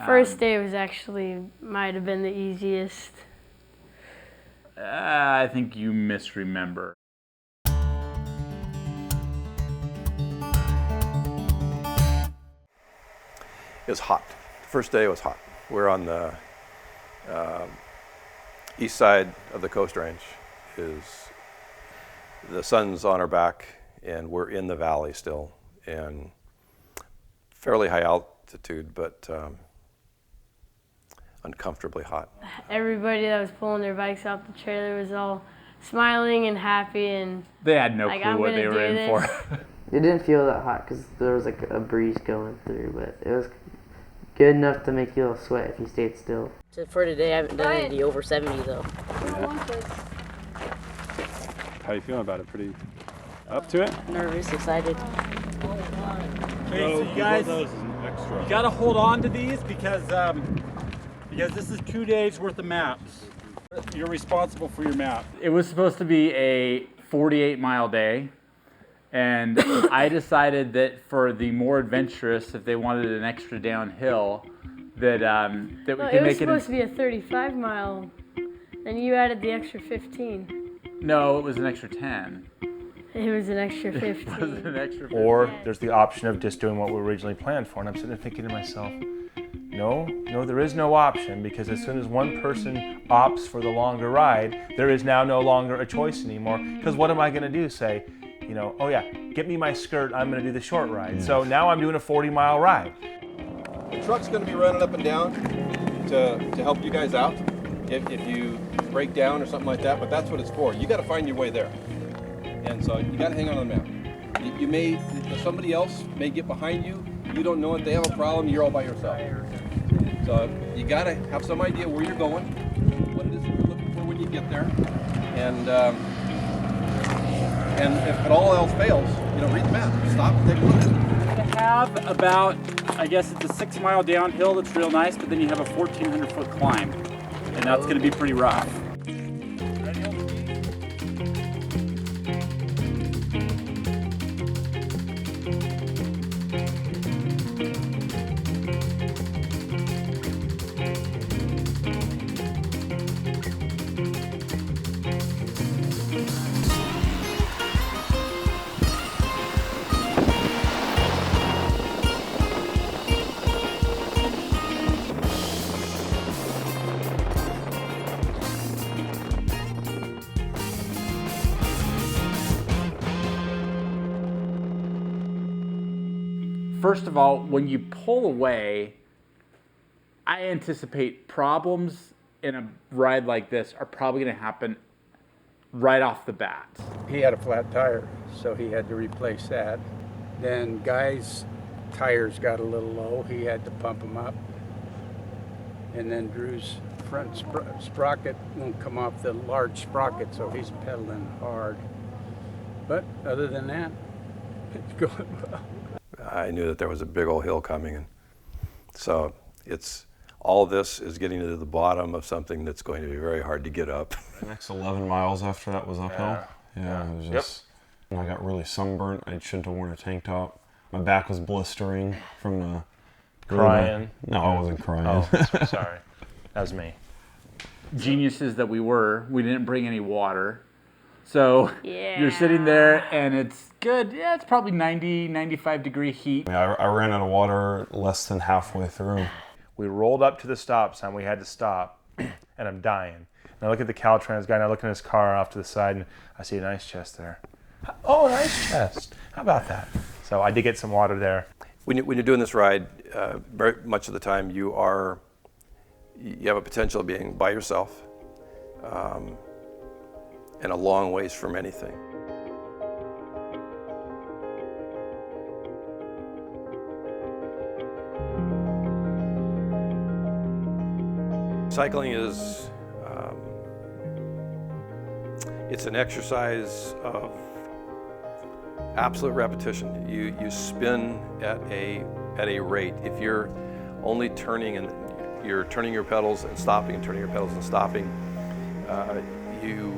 First day was actually, might have been the easiest. I think you misremember. It was hot. First day was hot. We're on the east side of the Coast Range. The sun's on our back, and we're in the valley still, and fairly high altitude, but uncomfortably hot. Everybody that was pulling their bikes out the trailer was all smiling and happy, and They had no like, clue what they were in for. It didn't feel that hot because there was like a breeze going through, but it was good enough to make you sweat if you stayed still. So for today, I haven't done any over 70 though. How you feeling about it? Pretty up to it? Nervous, excited. Okay, so you guys, you gotta hold on to these because this is 2 days worth of maps. You're responsible for your map. It was supposed to be a 48-mile day, and I decided that for the more adventurous, if they wanted an extra downhill, that we could it was make it. supposed to be a 35-mile, and you added the extra 15. No, it was an extra 10. It was an extra 15. It was an extra 15. Or there's the option of just doing what we originally planned for. And I'm sitting there thinking to myself, no, there is no option, because as soon as one person opts for the longer ride, there is now no longer a choice anymore. Because what am I going to do? Say, oh yeah, get me my skirt, I'm going to do the short ride. So now I'm doing a 40-mile ride. The truck's going to be running up and down to help you guys out if you break down or something like that, but that's what it's for. You got to find your way there. And so you got to hang on to the map. Somebody else may get behind you. You don't know it. They have a problem. You're all by yourself. So you got to have some idea where you're going, what it is that you're looking for when you get there, and if it all else fails, read the map. Stop and take a look at it. To have about, I guess it's a 6-mile downhill that's real nice, but then you have a 1,400-foot climb, and that's going to be pretty rough. First of all, when you pull away, I anticipate problems in a ride like this are probably going to happen right off the bat. He had a flat tire, so he had to replace that. Then Guy's tires got a little low. He had to pump them up. And then Drew's front sprocket won't come off the large sprocket, so he's pedaling hard. But other than that, it's going well. I knew that there was a big old hill coming, and so all of this is getting to the bottom of something that's going to be very hard to get up. The next 11 miles after that was uphill. Yeah, it was just, I got really sunburnt. I shouldn't have worn a tank top. My back was blistering from the Crying? No, I wasn't crying. Oh, sorry. That was me. Geniuses that we didn't bring any water. So Yeah. you're sitting there and it's good. Yeah, it's probably 90, 95 degree heat. I ran out of water less than halfway through. We rolled up to the stop sign. We had to stop, and I'm dying. And I look at the Caltrans guy, and I look in his car off to the side, and I see an ice chest there. Oh, an ice chest. How about that? So I did get some water there. When you're doing this ride, very much of the time you have a potential of being by yourself, and a long ways from anything. Cycling is, it's an exercise of absolute repetition. You spin at a rate. If you're only turning and you're turning your pedals and stopping and turning your pedals and stopping, you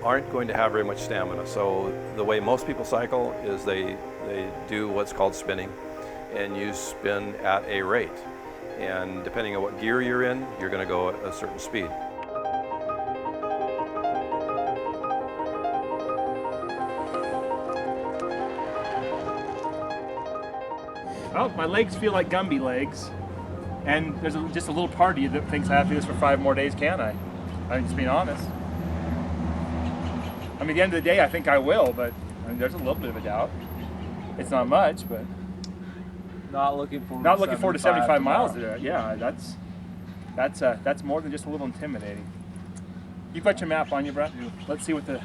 aren't going to have very much stamina. So the way most people cycle is they do what's called spinning, and you spin at a rate. and depending on what gear you're in, you're going to go at a certain speed. Well, my legs feel like Gumby legs, and there's just a little part of you that thinks I have to do this for 5 more days, can I? I'm just being honest. I mean, at the end of the day, I think I will, but I mean, there's a little bit of a doubt. It's not much, but Not looking forward. not looking forward to 75 miles today. Yeah, that's more than just a little intimidating. You've got your map on you, Brett. Let's see what the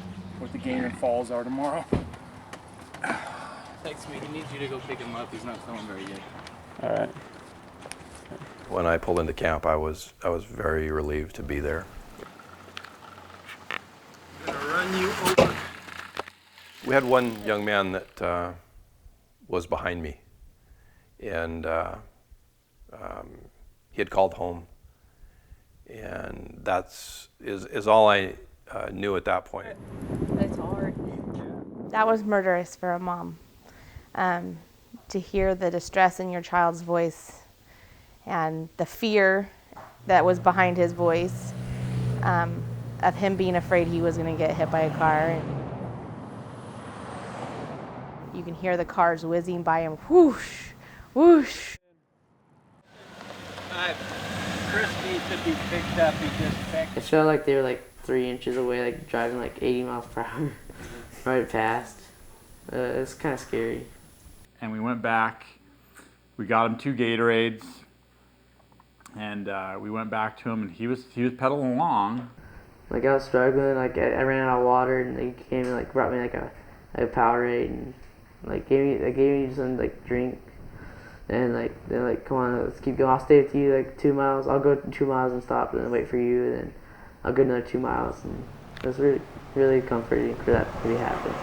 gain and falls are tomorrow. Text me. He needs you to go pick him up. He's not feeling very good. All right. When I pulled into camp, I was very relieved to be there. I'm gonna run you over. We had one young man that was behind me, and he had called home, and that's all I knew at that point. That's hard. That was murderous for a mom. To hear the distress in your child's voice and the fear that was behind his voice, of him being afraid he was going to get hit by a car. You can hear the cars whizzing by him, whoosh, whoosh. Chris needs to be picked up. He just picked. It felt like they were like 3 inches away, like driving like 80 miles per hour right past. It's kind of scary. And we went back. We got him 2 Gatorades, and we went back to him, and he was pedaling along. Like I was struggling, like I ran out of water, and they came and like brought me like a Powerade, and like gave me some like drink, and like they're like, come on, let's keep going. I'll stay with you like 2 miles. I'll go 2 miles and stop and then wait for you, and then I'll go another 2 miles. And it was really comforting for that to be happening.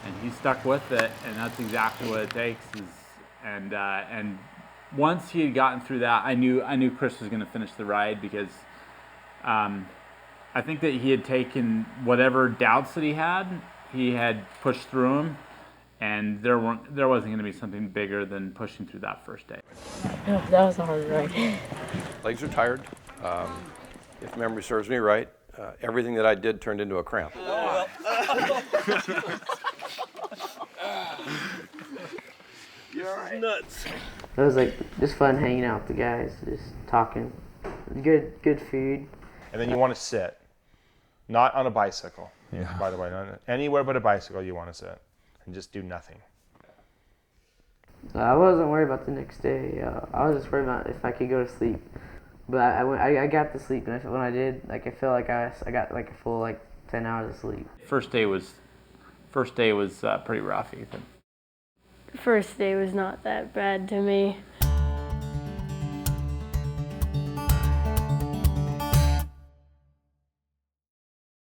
And he stuck with it, and that's exactly what it takes. And once he had gotten through that, I knew Chris was going to finish the ride, because I think that he had taken whatever doubts that he had pushed through them, and there wasn't going to be something bigger than pushing through that first day. Oh, that was a hard ride. Legs are tired. If memory serves me right, everything that I did turned into a cramp. You're nuts. It was like just fun hanging out with the guys, just talking. Good food. And then you want to sit, not on a bicycle. Yeah. By the way, anywhere but a bicycle you want to sit, and just do nothing. I wasn't worried about the next day. I was just worried about if I could go to sleep. But I got to sleep, and when I did, like I feel like I got like a full like 10 hours of sleep. First day was pretty rough, Ethan. First day was not that bad to me.